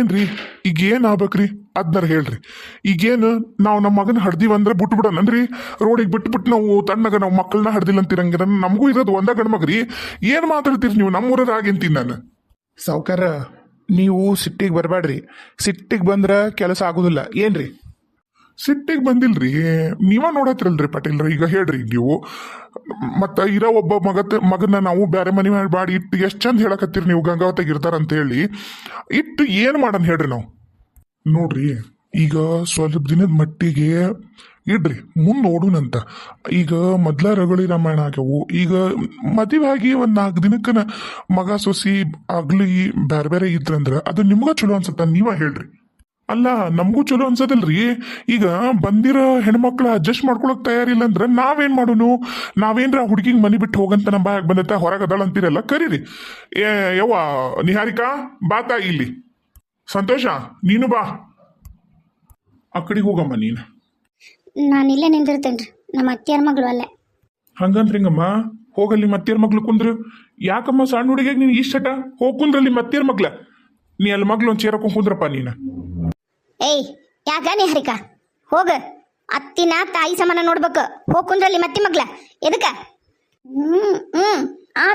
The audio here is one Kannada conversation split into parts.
ಈಗೇನ್ರಿ ಈಗ ಏನ್ ಆಗ್ಬೇಕ್ರಿ ಅದ್ನಾರ ಹೇಳ್ರಿ. ಈಗೇನು ನಾವು ನಮ್ಮ ಮಗನ ಹಡ್ದಿವಂದ್ರೆ ಬಿಟ್ಟು ಬಿಡೋಣನ್ರಿ? ರೋಡಿಗೆ ಬಿಟ್ಬಿಟ್ಟು ನಾವು ತಣ್ಣಗ ನಾವು ಮಕ್ಕಳನ್ನ ಹಡ್ದಿಲ್ಲ ಅಂತೀರಂಗಿರ ನಮಗೂ ಇರೋದು ಒಂದ ಗಂಡ್ಮಗ್ರಿ. ಏನ್ ಮಾತಾಡ್ತೀರಿ ನೀವು? ನಮ್ಮೂರ ಆಗೇಂತೀನಿ ನಾನು. ಸಾವ್ಕಾರ, ನೀವು ಸಿಟ್ಟಿಗೆ ಬರಬೇಡ್ರಿ. ಸಿಟ್ಟಿಗೆ ಬಂದ್ರೆ ಕೆಲಸ ಆಗೋದಿಲ್ಲ ಏನ್ರಿ? ಸಿಟ್ಟಿಗೆ ಬಂದಿಲ್ರಿ, ನೀವ ನೋಡತ್ತಿರಲ್ರಿ ಪಾಟೀಲ್ರ. ಈಗ ಹೇಳ್ರಿ ನೀವು ಮತ್ತ ಇರೋ ಒಬ್ಬ ಮಗನ ನಾವು ಬೇರೆ ಮನೆ ಮಾಡಿ ಇಟ್ಟು ಎಷ್ಟು ಚಂದ ಹೇಳಕತ್ತೀರಿ ನೀವು ಗಂಗಾವತಿಗೆ ಇರ್ತಾರಂತ ಹೇಳಿ. ಇಟ್ಟು ಏನು ಮಾಡೋಣ ಹೇಳ್ರಿ ನಾವು? ನೋಡ್ರಿ, ಈಗ ಸ್ವಲ್ಪ ದಿನದ ಮಟ್ಟಿಗೆ ಇಡ್ರಿ, ಮುಂದೆ ನೋಡುನಂತ. ಈಗ ಮೊದ್ಲ ರಗಳಿ ರಾಮಾಯಣ ಆಗ್ಯವು. ಈಗ ಮದುವೆ ಆಗಿ ಒಂದು 4 ದಿನಕ್ಕನ ಮಗ ಸೊಸಿ ಆಗ್ಲಿ ಬೇರೆ ಬೇರೆ ಇದ್ರಂದ್ರ ಅದು ನಿಮ್ಗ ಚಲೋ ಅನ್ಸತ್ತ? ನೀವ ಹೇಳ್ರಿ. ಅಲ್ಲ, ನಮಗೂ ಚಲೋ ಅನ್ಸದಲ್ರಿ. ಈಗ ಬಂದಿರೋ ಹೆಣ್ಮಕ್ಳು ಅಡ್ಜಸ್ಟ್ ಮಾಡ್ಕೊಳಕ್ ತಯಾರಿಲ್ಲ ಅಂದ್ರೆ ನಾವೇನ್ ಮಾಡೋನು? ನಾವೇನ್ರ ಹುಡುಗಿಗೆ ಮನಿ ಬಿಟ್ಟು ಹೋಗಂತ ನಮ್ಮ ಬಾಯಾಗ ಬಂದೈತೆ, ಹೊರಗೆ ಅದಾಳ ಅಂತೀರಲ್ಲ, ಕರೀರಿ. ಯವ್ವ ನಿಹಾರಿಕಾ, ಬಾತಾ ಇಲ್ಲಿ. ಸಂತೋಷ, ನೀನು ಬಾ. ಆ ಕಡೆಗೆ ಹೋಗಮ್ಮ ನೀನು. ನಾನು ಇಲ್ಲೇ ನಿಂದಿರ್ತೇನ್ರಿ, ನಮ್ಮ ಅತ್ತಿಯರ ಮಗಳು ಅಲ್ಲೇ. ಹಂಗಂದ್ರಿಂಗಮ್ಮ, ಹೋಗಲ್ಲಿ ಮತ್ತಿಯರ್ ಮಗ್ಳು ಕುಂದ್ರು. ಯಾಕಮ್ಮ ಸಣ್ಣ ಹುಡುಗಿಗೆ ನೀನು ಇಷ್ಟಟ? ಹೋಗ್ ಕುಂದ್ರಲ್ಲಿ ಮತ್ತಿಯರ್ ಮಗ್ಳ. ನೀ ಅಲ್ಲಿ ಮಗ್ಳು ಒಂದು ಚೇರಕೊಂಡ್ ಕುಂದ್ರಪ್ಪ ನೀನು. ಏಯ್, ಯಾಕ ನಿಹಾರಿಕ? ಹೋಗ, ಅತ್ತಿನ ತಾಯಿ ಸಮಾನ ನೋಡ್ಬೇಕು. ಹೋಗ್ ಕುಂದ್ರಲ್ಲಿ ಮತ್ತಿ ಮಗ್ಳ. ಎದಕ್ಕ?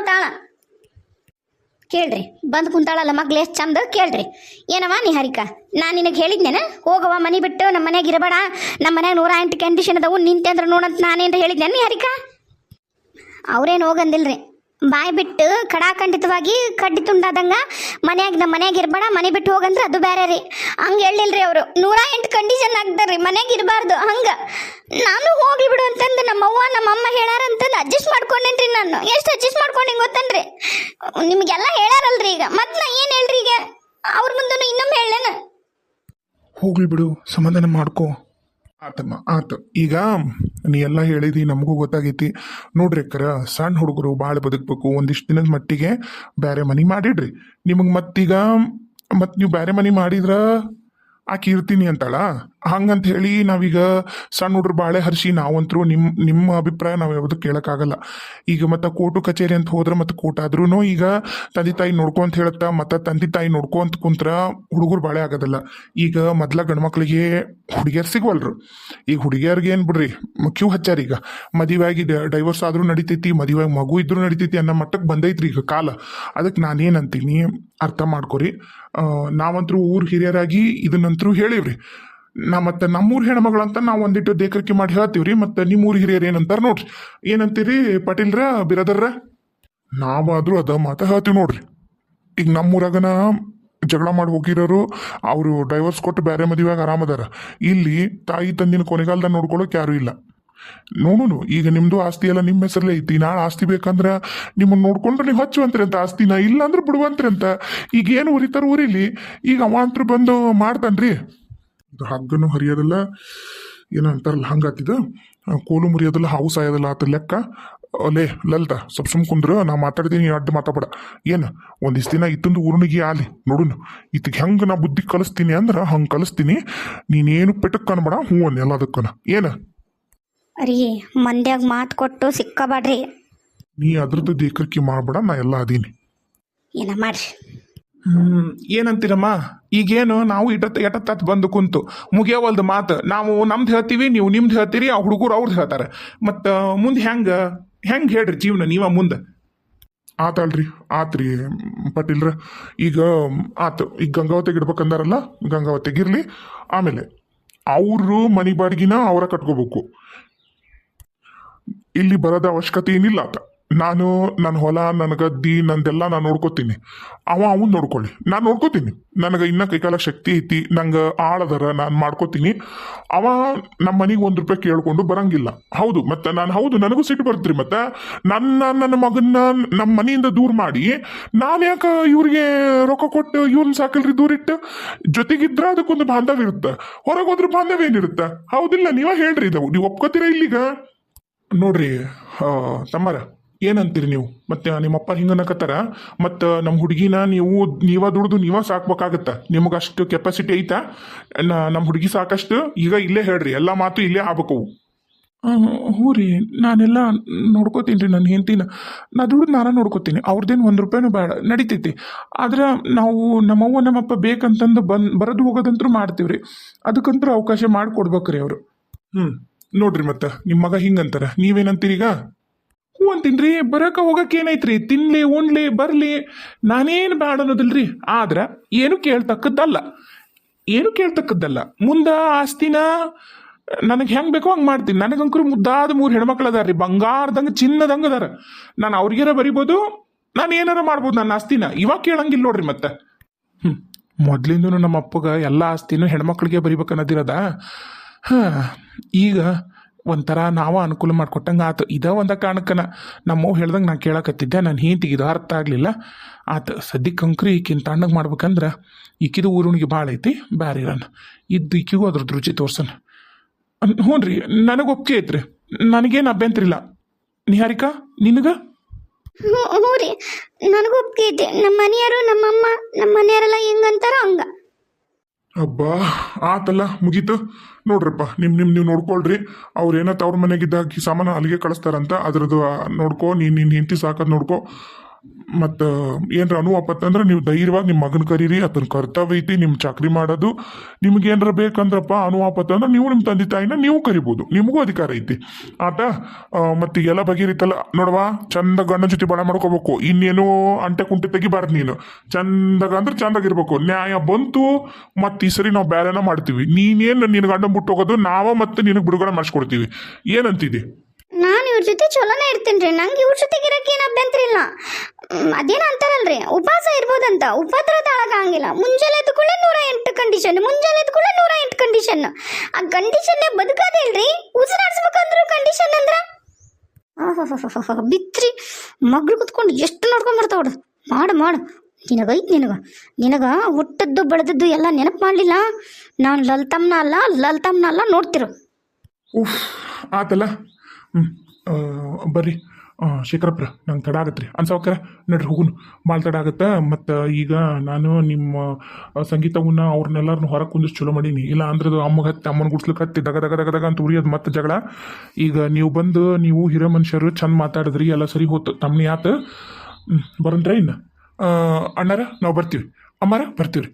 ತಾಳ ಕೇಳ್ರಿ, ಬಂದು ಕುಂತಾಳಲ್ಲ ಮಗ್ಳು ಎಷ್ಟು ಚಂದ. ಕೇಳ್ರಿ. ಏನವ ನಿಹಾರಿಕ, ನಾನು ನಿನಗೆ ಹೇಳಿದ್ನೇನ ಹೋಗವ ಮನೆ ಬಿಟ್ಟು ನಮ್ಮ ಮನೆಯಾಗ ಇರಬೇಡ, ನಮ್ಮ ಮನ್ಯಾಗ 108 ಕಂಡೀಷನ್ ಅದಾವು, ನಿಂತೆ ಅಂದ್ರೆ ನೋಡಂತ ನಾನೇನ್ರ ಹೇಳಿದ್ನೇನು ನಿಹಾರಿಕ? ಅವ್ರೇನು ಹೋಗಂದಿಲ್ರಿ. ಬಾಯಿ ಬಿಟ್ಟು ಖಡಾಖಂಡಿತವಾಗಿ ಕಡ್ಡಿ ತುಂಡಾದಂಗ ನಮ್ಮ ಮನ್ಯಾಗ ಇರಬೇಡ, ಮನೆ ಬಿಟ್ಟು ಹೋಗಂದ್ರೆ ಅದು ಬೇರೆ ರೀ. ಹಂಗೆ ಹೇಳಿಲ್ರಿ ಅವರು. 108 ಕಂಡೀಷನ್ ಆಗ್ತಾರ್ರಿ, ಮನ್ಯಾಗ ಇರಬಾರ್ದು. ಹಂಗೆ ನಾನು ಹೋಗ್ಲಿ ಬಿಡು ಅಂತಂದು ನಮ್ಮವ್ವ ನಮ್ಮಮ್ಮ ಹೇಳಾರ ಅಂತಂದು ಅಡ್ಜಸ್ಟ್ ಮಾಡ್ಕೊಂಡೇನ್ರಿ. ನಾನು ಎಷ್ಟು ಅಡ್ಜಸ್ಟ್ ಮಾಡ್ಕೊಂಡೇನು ಗೊತ್ತನ್ರಿ? ನಿಮಗೆಲ್ಲ ಹೇಳಾರಲ್ರಿ. ಈಗ ಮತ್ತೆ ನಾ ಏನು ಹೇಳ್ರಿ? ಈಗ ಅವ್ರ ಮುಂದೂ ಇನ್ನೊಮ್ಮೆ ಹೇಳೇನ? ಹೋಗ್ಲಿ ಬಿಡು, ಸಮಾಧಾನ ಮಾಡ್ಕೋ. ಆತಮ್ಮ ಆತು. ಈಗ ನೀ ಎಲ್ಲ ಹೇಳಿದಿ, ನಮಗೂ ಗೊತ್ತಾಗೈತಿ. ನೋಡ್ರಿ ಅಕ್ಕರ, ಸಣ್ಣ ಹುಡುಗರು ಭಾಳ ಬದುಕಬೇಕು. ಒಂದಿಷ್ಟು ದಿನದ ಮಟ್ಟಿಗೆ ಬೇರೆ ಮನೆ ಮಾಡಿಡ್ರಿ. ನಿಮಗೆ ಮತ್ತೀಗ ನೀವು ಬೇರೆ ಮನೆ ಮಾಡಿದ್ರ ಆಕೆ ಇರ್ತೀನಿ ಅಂತಾಳ. ಹಂಗಂತ ಹೇಳಿ ನಾವೀಗ ಸಣ್ಣ ಹುಡ್ರು ಬಾಳೆ ಹರಿಸಿ ನಾವಂತರೂ ನಿಮ್ಮ ಅಭಿಪ್ರಾಯ ನಾವು ಯಾವುದು ಕೇಳೋಕ್ಕಾಗಲ್ಲ. ಈಗ ಮತ್ತೆ ಕೋರ್ಟು ಕಚೇರಿ ಅಂತ ಹೋದ್ರೆ ಮತ್ತೆ ಕೋರ್ಟ್ ಆದ್ರೂ ಈಗ ತಂದೆ ತಾಯಿ ನೋಡ್ಕೊಂತ ಹೇಳುತ್ತಾ, ಮತ್ತೆ ತಂದೆ ತಾಯಿ ನೋಡ್ಕೊಂತ ಕುಂತ್ರ ಹುಡುಗರು ಬಾಳೆ ಆಗೋದಿಲ್ಲ. ಈಗ ಮೊದ್ಲ ಗಂಡ್ಮಕ್ಳಿಗೆ ಹುಡುಗಿಯರು ಸಿಗ್ವಲ್ರು. ಈಗ ಹುಡುಗಿಯರ್ಗೆ ಏನು ಬಿಡ್ರಿ, ಕ್ಯೂ ಹಚ್ಚಾರ. ಈಗ ಮದುವೆಯಾಗಿ ಡೈವರ್ಸ್ ಆದ್ರೂ ನಡಿತೈತಿ, ಮದುವೆಯಾಗಿ ಮಗು ಇದ್ರೂ ನಡಿತೈತಿ ಅನ್ನೋ ಮಟ್ಟಕ್ಕೆ ಬಂದೈತ್ರಿ ಈಗ ಕಾಲ. ಅದಕ್ಕೆ ನಾನೇನಂತೀನಿ, ಅರ್ಥ ಮಾಡ್ಕೊರಿ. ನಾವಂತರೂ ಊರ್ ಹಿರಿಯರಾಗಿ ಇದನ್ನಂತರೂ ಹೇಳಿವ್ರಿ. ಮತ್ತೆ ನಮ್ಮೂರ್ ಹೆಣ್ಮಗಳಂತ ನಾವು ಒಂದಿಟ್ಟು ದೇಕರಿಕೆ ಮಾಡಿ ಹೇಳ್ತೀವ್ರಿ. ಮತ್ತೆ ನಿಮ್ಮೂರ್ ಹಿರಿಯರು ಏನಂತಾರ ನೋಡ್ರಿ. ಏನಂತೀರಿ ಪಾಟೀಲ್ರ, ಬಿರದರ್ರ? ನಾವಾದ್ರೂ ಅದ ಮಾತ ಹೇಳ್ತೀವಿ ನೋಡ್ರಿ. ಈಗ ನಮ್ಮೂರಾಗನ ಜಗಳ ಮಾಡಿ ಹೋಗಿರೋರು ಅವರು ಡೈವರ್ಸ್ ಕೊಟ್ಟು ಬೇರೆ ಮದುವೆಯಾಗ ಆರಾಮದಾರ. ಇಲ್ಲಿ ತಾಯಿ ತಂದಿನ ಕೊನೆಗಾಲದಾಗ ನೋಡ್ಕೊಳಕ್ ಯಾರು ಇಲ್ಲ. ನೋಡುನು, ಈಗ ನಿಮ್ದು ಆಸ್ತಿ ಎಲ್ಲ ನಿಮ್ಮ ಹೆಸರಲ್ಲೇ ಐತಿ. ನಾಳೆ ಆಸ್ತಿ ಬೇಕಂದ್ರೆ ನಿಮ್ಮನ್ನ ನೋಡ್ಕೊಂಡ್ರೆ ನೀವು ಹಚ್ಚುವಂತ್ರಿ ಅಂತ ಆಸ್ತಿನ, ಇಲ್ಲ ಅಂದ್ರೆ ಬಿಡುವಂತ್ರಿ ಅಂತ. ಈಗ ಏನು ಉರಿತಾರ ಊರಿಲಿ. ಈಗ ಅವಾಂತರು ಬಂದು ಮಾಡ್ತಾನ್ರಿ. ಹಗ್ಗನು ಹರಿಯೋದಿಲ್ಲ, ಏನೋ ಅಂತಾರಲ್ಲ ಹಂಗಾತಿದ. ಕೋಲು ಮುರಿಯೋದಿಲ್ಲ, ಹಾವು ಸಾಯೋದಿಲ್ಲ ಆತ ಲೆಕ್ಕ. ಲೇ ಲಲಿತ, ಸುಮ್ ಕುಂದ್ರ, ನಾ ಮಾತಾಡ್ತೀನಿ, ಅಡ್ಡ ಮಾತಾಡ. ಏನು ಒಂದಿಷ್ಟು ದಿನ ಇತ್ತಂದು ಊರ್ನಿಗೆ ಆಲಿ ನೋಡುನು. ಇತ್ತಿಗೆ ಹೆಂಗೆ ನಾ ಬುದ್ಧಿ ಕಲಿಸ್ತೀನಿ ಅಂದ್ರೆ ಹಂಗೆ ಕಲಿಸ್ತೀನಿ. ನೀನೇನು ಪೆಟ್ಟಕ್ಕೆ ಅನ್ಬೇಡ, ಹ್ಞೂ ಅನ್ ಎಲ್ಲದಕ್ಕನ. ಏನು ರೀ, ಮಂದ್ಯಾಗ ಮಾತು ಕೊಟ್ಟು ಸಿಕ್ಕಬೇಡ್ರಿ. ನೀ ಅದ್ರದ್ದು ದೇಕರಿಕೆ ಮಾಡ್ಬೇಡ, ನಾ ಎಲ್ಲ ಅದೀನಿ. ಏನ ಮಾಡ್ರಿ. ಏನಂತೀರಮ್ಮ? ಈಗೇನು ನಾವು ಎಟತ್ತ ಬಂದು ಕುಂತು ಮುಗಿಯವಲ್ದು ಮಾತು. ನಾವು ನಮ್ದು ಹೇಳ್ತೀವಿ, ನೀವು ನಿಮ್ದು ಹೇಳ್ತೀರಿ, ಆ ಹುಡುಗರು ಅವ್ರದ್ದು ಹೇಳ್ತಾರೆ. ಮತ್ತು ಮುಂದೆ ಹೆಂಗೆ ಹೇಳ್ರಿ ಜೀವನ ನೀವ ಮುಂದೆ? ಆತಲ್ರಿ, ಆತ್ರಿ ಪಾಟೀಲ್ರ. ಈಗ ಆತು. ಈಗ ಗಂಗಾವತಿಗೆ ಇಡ್ಬೇಕಂದಾರಲ್ಲ, ಗಂಗಾವತಿಗಿರ್ಲಿ. ಆಮೇಲೆ ಅವರು ಮನೆ ಬಾಡಿಗೆನ ಅವರ ಕಟ್ಕೋಬೇಕು. ಇಲ್ಲಿ ಬರೋದ ಅವಶ್ಯಕತೆ ಏನಿಲ್ಲ ಆತ. ನಾನು ನನ್ನ ಹೊಲ, ನನ್ನ ಗದ್ದಿ, ನಂದೆಲ್ಲ ನಾನು ನೋಡ್ಕೋತೀನಿ. ಅವನ್ ನೋಡ್ಕೊಳ್ಳಿ, ನಾನು ನೋಡ್ಕೋತೀನಿ. ನನಗೆ ಇನ್ನೂ ಕೈಕಾಲ ಶಕ್ತಿ ಐತಿ, ನಂಗೆ ಆಳದರ, ನಾನು ಮಾಡ್ಕೋತೀನಿ. ಅವ ನಮ್ಮ ಮನೆಗೆ ₹1 ಕೇಳ್ಕೊಂಡು ಬರಂಗಿಲ್ಲ. ಹೌದು, ಮತ್ತೆ ನಾನು ಹೌದು, ನನಗೂ ಸಿಟ್ಟು ಬರ್ತೀರಿ. ಮತ್ತೆ ನನ್ನ ಮಗನ್ನ ನಮ್ಮ ಮನೆಯಿಂದ ದೂರ ಮಾಡಿ ನಾನು ಯಾಕೆ ಇವ್ರಿಗೆ ರೊಕ್ಕ ಕೊಟ್ಟು ಇವ್ರನ್ನ ಸಾಕಲ್ರಿ ದೂರಿಟ್ಟು? ಜೊತೆಗಿದ್ರ ಅದಕ್ಕೊಂದು ಬಾಂಧವ್ಯ ಇರುತ್ತೆ, ಹೊರಗೆ ಹೋದ್ರೆ ಬಾಂಧವ್ಯ ಏನಿರುತ್ತೆ? ಹೌದಿಲ್ಲ? ನೀವ ಹೇಳ್ರಿ, ಇದಾವು ನೀವು ಒಪ್ಕೋತೀರ ಇಲ್ಲಿಗ? ನೋಡ್ರಿ ತಮ್ಮರ, ಏನಂತೀರಿ ನೀವು? ಮತ್ತೆ ನಿಮ್ಮಪ್ಪ ಹಿಂಗನ್ನಕತ್ತಾರ. ಮತ್ತು ನಮ್ಮ ಹುಡುಗಿನ ನೀವ ದುಡ್ದು ನೀವ ಸಾಕ್ಬೇಕಾಗತ್ತ. ನಿಮಗಷ್ಟು ಕೆಪಾಸಿಟಿ ಐತಾ? ನಮ್ಮ ಹುಡುಗಿ ಸಾಕಷ್ಟು? ಈಗ ಇಲ್ಲೇ ಹೇಳ್ರಿ, ಎಲ್ಲ ಮಾತು ಇಲ್ಲೇ ಆಗ್ಬೇಕು. ಹ್ಞೂ ರೀ, ನಾನೆಲ್ಲ ನೋಡ್ಕೋತೀನಿ ರೀ ನನ್ನ ಹೆಂಡ್ತಿನ. ನಾ ದುಡ್ಡು ನಾನು ನೋಡ್ಕೋತೀನಿ, ಅವ್ರದ್ದೇನು ₹1 ಬೇಡ, ನಡಿತೈತಿ. ಆದ್ರೆ ನಾವು ನಮ್ಮವ್ವ ನಮ್ಮಪ್ಪ ಬೇಕಂತಂದು ಬರೋದು ಹೋಗೋದಂತೂ ಮಾಡ್ತೀವಿ ರೀ. ಅದಕ್ಕಂತೂ ಅವಕಾಶ ಮಾಡಿಕೊಡ್ಬೇಕ್ರಿ ಅವರು. ನೋಡ್ರಿ ಮತ್ತೆ ನಿಮ್ಮ ಮಗ ಹಿಂಗಂತಾರ, ನೀವೇನಂತೀರಿ ಈಗ? ಹ್ಞೂ ಅಂತೀನಿ ರೀ. ಬರೋಕೆ ಹೋಗಕ್ಕೆ ಏನೈತ್ರಿ, ತಿನ್ಲಿ ಉಣ್ಲಿ ಬರಲಿ, ನಾನೇನು ಬೇಡ ಅನ್ನೋದಿಲ್ರಿ. ಆದ್ರೆ ಏನು ಕೇಳ್ತಕ್ಕದ್ದಲ್ಲ. ಮುಂದೆ ಆಸ್ತಿನ ನನಗೆ ಹೆಂಗೆ ಬೇಕೋ ಹಂಗೆ ಮಾಡ್ತೀನಿ. ನನಗಂಕರು ಮುದ್ದಾದ 3 ಹೆಣ್ಮಕ್ಳು ಅದಾರ ರೀ, ಬಂಗಾರದಂಗೆ ಚಿನ್ನದಂಗೆ ಅದಾರ. ನಾನು ಅವ್ರಿಗಾರ ಬರಿಬೋದು, ನಾನು ಏನಾರ ಮಾಡ್ಬೋದು ನನ್ನ ಆಸ್ತಿನ. ಇವಾಗ ಕೇಳಂಗಿಲ್ಲ ನೋಡ್ರಿ ಮತ್ತೆ. ಮೊದ್ಲಿಂದನು ನಮ್ಮ ಅಪ್ಪಗೆ ಎಲ್ಲ ಆಸ್ತಿನೂ ಹೆಣ್ಮಕ್ಳಿಗೆ ಬರಿಬೇಕನ್ನೋದಿರದ. ಈಗ ಒಂಥರ ನಾವ ಅನುಕೂಲ ಮಾಡ್ಕೊಟ್ಟಂಗೆ ಆತು. ಒಂದ ಕಾರಣಕ್ಕನ ನಮ್ಮವ್ವ ಹೇಳ್ದಂಗೆ ನಾನು ಕೇಳಕತ್ತಿದ್ದೆ. ನಾನು ಹೆಂಡ್ತಿಗೆ ಇದು ಅರ್ಥ ಆಗಲಿಲ್ಲ. ಆತು ಸದ್ಯಕ್ಕೆ ಅಂಕ್ರಿ ಈಕಿನ ತಣ್ಣಗೆ ಮಾಡ್ಬೇಕಂದ್ರೆ ಈಕಿದು ಊರುಣಿಗೆ ಭಾಳ ಐತಿ, ಬ್ಯಾರೆ ಇರೋಣ ಇದ್ದು ಈಕಿಗೂ ಅದ್ರದ್ದು ರುಚಿ ತೋರ್ಸನ. ಹ್ಞೂ ರೀ, ನನಗೆ ಒಪ್ಪಿಗೆ ಐತ್ರಿ, ನನಗೇನು ಅಭ್ಯಂತರ ಇಲ್ಲ. ನಿಹಾರಿಕಾ ನಿನಗೆ? ಹ್ಞೂ ರೀ, ನನಗೂ ಒಪ್ಪಿಗೆ ಐತೆ. ನಮ್ಮ ಮನೆಯವರು, ನಮ್ಮಮ್ಮ, ನಮ್ಮ ಮನೆಯವರೆಲ್ಲ ಹೆಂಗಂತಾರೋ ಹಂಗ. ಅಬ್ಬಾ ಆತಲ್ಲ, ಮುಗೀತು. ನೋಡ್ರಪ್ಪ ನೀವು ನೋಡ್ಕೊಳ್ರಿ. ಅವ್ರೇನತ್ತ ಅವ್ರ ಮನೆಗಿದ್ದಾಗ ಸಾಮಾನು ಅಲ್ಲಿಗೆ ಕಳಿಸ್ತಾರಂತ, ಅದ್ರದ್ದು ನೋಡ್ಕೊ. ನಿನ್ನ ಹೆಂಡತಿ ಸಾಕದ್ ನೋಡ್ಕೊ. ಮತ್ತು ಏನ್ರ ಅನುವಾಪತ್ತಂದ್ರೆ ನೀವು ಧೈರ್ಯವಾಗಿ ನಿಮ್ಮ ಮಗನ ಕರೀರಿ. ಅದನ್ನ ಕರ್ತವ್ಯ ಐತಿ, ನಿಮ್ಮ ಚಾಕ್ರಿ ಮಾಡೋದು. ನಿಮ್ಗೆ ಏನಾರ ಬೇಕಂದ್ರಪ್ಪ ಅನುವಾಪತ್ತಂದ್ರೆ ನೀವು ನಿಮ್ಮ ತಂದೆ ತಾಯಿನ ನೀವು ಕರಿಬೋದು, ನಿಮಗೂ ಅಧಿಕಾರ ಐತಿ ಆತ. ಮತ್ತು ಎಲ್ಲ ಬಗೆರಿತಲ್ಲ ನೋಡವಾ, ಚಂದ ಗಂಡನ ಜೊತೆ ಬಳ ಮಾಡ್ಕೋಬೇಕು. ಇನ್ನೇನು ಅಂಟೆ ಕುಂಟೆ ತೆಗಿಬಾರ್ದು ನೀನು. ಚಂದಾಗ ಅಂದ್ರೆ ಚಂದಾಗಿರ್ಬೇಕು. ನ್ಯಾಯ ಬಂತು ಮತ್ತು ಈ ಸರಿ ನಾವು ಬೇರೆನ ಮಾಡ್ತೀವಿ. ನೀನೇನು ನಿನ್ನ ಗಂಡ ಬಿಟ್ಟು ಹೋಗೋದು, ನಾವ ಮತ್ತು ನಿನಗೆ ಬಿಡುಗಡೆ ಮಾಡಿಸ್ಕೊಡ್ತೀವಿ. ಏನಂತಿದೆ? ನಾನು ಇವ್ರ ಜೊತೆ ಚಲೋನೇ ಇರ್ತೀನಿ ರೀ. ನಂಗೆ ಇವ್ರ ಜೊತೆಗೆ ಇರೋಕೆ ಏನು ಅಭ್ಯಂತರ ಇಲ್ಲ. ಅದೇನು ಅಂತಾರಲ್ರಿ, ಉಪವಾಸ ಇರ್ಬೋದಂತ, ಉಪದ್ರ ತಾಳಕ್ಕಾಗಿಲ್ಲ. ಮುಂಜಾನೆ ಎದ್ದುಕೊಳ್ಳೆ 108 ಕಂಡೀಷನ್, ಮುಂಜಾನೆ ಎದ್ದುಕೊಳ್ಳೆ 108 ಕಂಡೀಷನ್. ಆ ಕಂಡೀಷನ್ನೇ ಬದುಕೋದೇ ಇಲ್ರಿ, ಉಸಿರಾಡ್ಸ್ಬೇಕಂದ್ರು ಕಂಡೀಷನ್ ಅಂದ್ರ ಬಿತ್ರಿ. ಮಗ್ಳು ಕುತ್ಕೊಂಡು ಎಷ್ಟು ನೋಡ್ಕೊಂಡ್ ಬರ್ತಾವಡು. ಮಾಡು ನಿನಗೈತ್ ನಿನಗ ಹುಟ್ಟದ್ದು ಬೆಳೆದದ್ದು ಎಲ್ಲ ನೆನಪು ಮಾಡಲಿಲ್ಲ. ನಾನು ಲಲ್ತಮ್ನ ಅಲ್ಲ ನೋಡ್ತಿರು. ಆತಲ್ಲ. ಬರ್ರಿ ಶೇಖರಪ್ಪ, ನಂಗೆ ತಡ ಆಗತ್ತೆ ರೀ ಅನ್ಸವಕ್ಕಾರ. ನಡ್ರಿ ಹೋಗುನು, ಭಾಳ ತಡ ಆಗತ್ತೆ. ಮತ್ತು ಈಗ ನಾನು ನಿಮ್ಮ ಸಂಗೀತವನ್ನ ಅವ್ರನ್ನೆಲ್ಲರನ್ನು ಹೊರಗೆ ಕುಂದಿಸ್ ಚಲೋ ಮಾಡೀನಿ. ಇಲ್ಲ ಅಂದ್ರೆ ಅಮ್ಮನ ಗುಡ್ಸ್ಲಿಕ್ಕೆ ಹತ್ತಿ ದಗ ಅಂತ ಉರಿಯೋದು ಮತ್ತೆ ಜಗಳ. ಈಗ ನೀವು ಬಂದು ನೀವು ಹಿರಿಯ ಮನುಷ್ಯರು ಚಂದ ಮಾತಾಡಿದ್ರಿ, ಎಲ್ಲ ಸರಿ ಹೋತು. ತಮ್ಮನಿ ಆತು. ಬರಂದ್ರೆ ಇನ್ನು ಅಣ್ಣಾರ ನಾವು ಬರ್ತೀವಿ, ಅಮ್ಮಾರ ಬರ್ತೀವಿ ರೀ.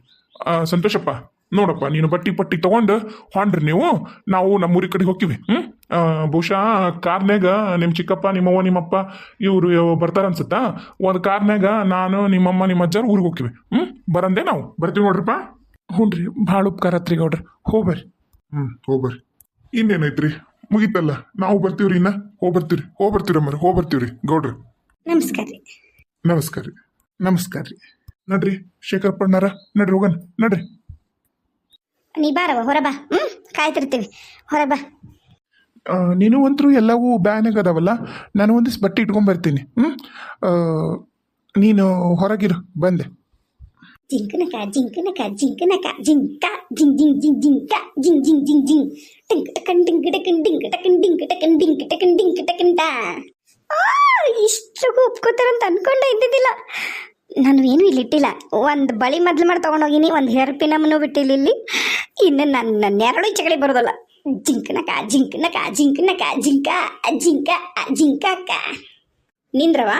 ಸಂತೋಷಪ್ಪ, ನೋಡಪ್ಪ ನೀನು ಬಟ್ಟಿ ತೊಗೊಂಡು ಹೊಂಡ್ರಿ ನೀವು. ನಾವು ನಮ್ಮೂರಿ ಕಡೆ ಹೋಗ್ತೀವಿ. ಬಹುಶಃ ಕಾರ್ನ್ಯಾಗ ನಿಮ್ಮ ಚಿಕ್ಕಪ್ಪ, ನಿಮ್ಮವ್ವ, ನಿಮ್ಮಪ್ಪ ಇವರು ಬರ್ತಾರ ಅನ್ಸುತ್ತಾ. ಒಂದು ಕಾರ್ನ್ಯಾಗ ನಾನು, ನಿಮ್ಮಮ್ಮ, ನಿಮ್ಮ ಅಜ್ಜಾರು ಊರಿಗೆ ಹೋಗ್ತೀವಿ. ಬರಂದೆ ನಾವು ಬರ್ತೀವಿ ನೋಡ್ರಿಪ್ಪ. ಹ್ಞೂ ರೀ, ಭಾಳ ಉಪಕಾರ ಆತ್ರಿ ಗೌಡ್ರಿ. ಹೋಗ್ಬರ್ರಿ. ಹೋಗ್ಬರ್ರಿ. ಇನ್ನೇನೈತ್ರಿ, ಮುಗೀತಲ್ಲ. ನಾವು ಬರ್ತೀವ್ರಿ, ಇನ್ನ ಹೋಗ್ಬರ್ತೀವ್ರಿ ಅಮ್ಮಾರ, ಹೋಗ್ಬರ್ತೀವ್ರಿ ಗೌಡ್ರಿ. ನಮಸ್ಕಾರ ರೀ. ನಮಸ್ಕಾರ ರೀ. ನಮಸ್ಕಾರ ರೀ. ನಡ್ರಿ ಶೇಖರಪ್ಪಣ್ಣಾರ, ನಡ್ರಿ ಹೋಗನ್ ನಡ್ರಿ. ನೀ ಬಾರವ, ಹೊರಬಾ. ಕಾಯ್ತಿರ್ತೀವಿ, ಹೊರಬಾ. ನೀನು ಅಂತರೂ ಎಲ್ಲವೂ ಬ್ಯಾನಾಗ ಅದಾವಲ್ಲ, ನಾನು ಒಂದಿಷ್ಟು ಬಟ್ಟೆ ಇಟ್ಕೊಂಡ್ಬರ್ತೀನಿ. ನೀನು ಹೊರಗಿರು, ಬಂದೆ. ಜಿಂಕನಕ ಜಿಂಕ ಜಿಂಕ ಜಿಂಗ್ ಜಿಂಗ್ ಜಿಂಗ್ ಜಿಂಕ ಜಿಂಗ್ ಜಿಂಗ್ ಜಿಂಗ್ ಜಿಂಗ್ ಟಿಂಕ್ ಟಕನ್ ಟಿಂಕ್ ಟಕನ್ ಟಿಂಕ್ ಟಕನ್ ಟಿಂಕ್ ಟಕನ್ ಟಿಂಕ್ ಟಕನ್ ಟಿಂಕ್ ಟಕಂತ. ಇಷ್ಟು ಒಪ್ಕೋತಾರಂತ ಅನ್ಕೊಂಡೇ ಇದ್ದಿದ್ದಿಲ್ಲ. ನಾನು ಏನು ಇಲ್ಲಿಟ್ಟಿಲ್ಲ. ಒಂದು ಬಳಿ ಮೊದಲು ಮಾಡಿ ತೊಗೊಂಡೋಗಿನಿ, ಒಂದು ಹೇರ್ ಪಿನಮ್ಮನೂ ಬಿಟ್ಟಿಲ್ಲ ಇಲ್ಲಿ. ಇನ್ನು ನನ್ನ ನೆರಳು ಚಗಳಿ ಬರೋದಲ್ಲ. ಜಿಂಕನಕ ಜಿಂಕ ಜಿಂಕ ಜಿಂಕ. ನಿಂದ್ರವ,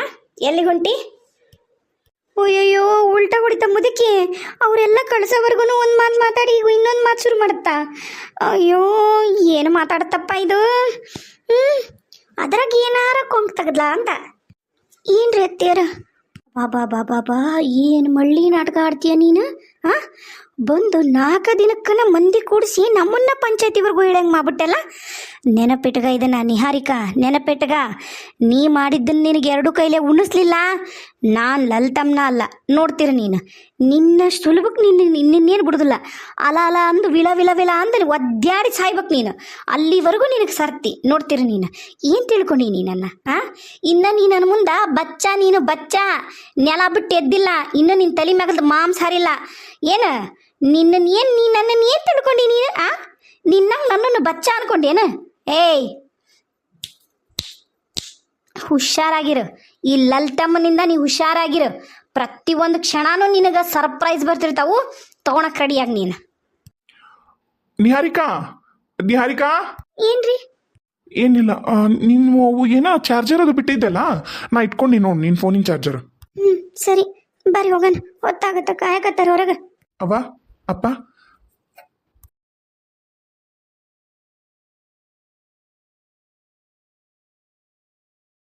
ಎಲ್ಲಿ ಹೊಂಟಿ? ಅಯ್ಯಯ್ಯೋ, ಉಲ್ಟಾ ಹೊಡಿತ ಮುದುಕಿ. ಅವರೆಲ್ಲ ಕಳ್ಸೋವರೆಗೂ ಒಂದು ಮಾತು ಮಾತಾಡಿ ಈಗ ಇನ್ನೊಂದು ಮಾತು ಶುರು ಮಾಡುತ್ತಾ. ಅಯ್ಯೋ, ಏನು ಮಾತಾಡುತ್ತಪ್ಪ ಇದು. ಅದ್ರಾಗ ಏನಾರ ಕೊಂಕ್ ತೆಗದ್ಲಾ ಅಂತ. ಏನ್ರಿ ಅತ್ತೆಯರ? ಬಾಬಾ ಏನು ಮಳ್ಳಿ ನಾಟಕ ಆಡ್ತೀಯ ನೀನು? ಬಂದು 4 ದಿನಕ್ಕನ ಮಂದಿ ಕೂಡಿಸಿ ನಮ್ಮನ್ನ ಪಂಚಾಯತಿವರೆಗೂ ಹೇಳಂಗೆ ಮಾಡ್ಬಿಟ್ಟೆಲ್ಲ. ನೆನಪಿಟ್ಗ ಇದನ್ನ ನಿಹಾರಿಕಾ, ನೆನಪಿಟ್ಗ. ನೀ ಮಾಡಿದ್ದನ್ನು ನಿನಗೆ 2 ಕೈಲೇ ಉಣಿಸ್ಲಿಲ್ಲ. ನಾನು ಲಲಿತಮ್ಮನ ಅಲ್ಲ, ನೋಡ್ತೀರ ನೀನು. ನಿನ್ನ ಸುಲಭಕ್ಕೆ ನಿನ್ನೇನು ಬಿಡುದಿಲ್ಲ. ಅಲ ಅಂದು ವಿಲ ಅಂದು ಒದ್ದಾಡಿ ಸಾಯ್ಬೇಕು ನೀನು. ಅಲ್ಲಿವರೆಗೂ ನಿನಗೆ ಸರ್ತಿ, ನೋಡ್ತೀರ ನೀನು. ಏನು ತಿಳ್ಕೊಂಡಿ ನೀನನ್ನ? ಇನ್ನು ನೀ ನನ್ನ ಮುಂದೆ ನೀನು ಬಚ್ಚ, ನೆಲ ಬಿಟ್ಟು ಎದ್ದಿಲ್ಲ. ಇನ್ನು ನಿನ್ನ ತಲೆ ಮ್ಯಾಗಲ್ದು ಮಾಂಸ ಹಾರಿಲ್ಲ. ಏನು ನೀ ನನ್ನನ್ನು ಏನು ತಿಳ್ಕೊಂಡಿ ನೀನು? ನಿನ್ನಂಗೆ ನನ್ನನ್ನು ಬಚ್ಚ ಅನ್ಕೊಂಡೇನು? ಏಯ್, ಹುಷಾರಾಗಿರು. ಈ ಲಲಿತಮ್ಮನಿಂದ ನೀ ಹುಷಾರಾಗಿರು. ಪ್ರತಿಯೊಂದು ಕ್ಷಣನೂ ನಿನಗೆ ಸರ್ಪ್ರೈಸ್ ಬರ್ತಿರ್ತಾವು. ತಗೊಳಕ್ ರೆಡಿಯಾಗಿ ನೀನು. ನಿಹಾರಿಕಾ, ಏನ್ರಿ? ಏನಿಲ್ಲ ನೀನು ಏನೋ ಚಾರ್ಜರ್ ಅದು ಬಿಟ್ಟಿದ್ದಲ್ಲ ನಾ ಇಟ್ಕೊಂಡು ನೋಡಿ ನಿನ್ನ ಫೋನಿನ ಚಾರ್ಜರ್. ಸರಿ ಬರ್ರಿ ಹೋಗೋಣ, ಹೊತ್ತಾಗತ್ತ ಕಾಯಕತ್ತಾರ ಹೊರಗೆ. ಅವ್ವ ಅಪ್ಪ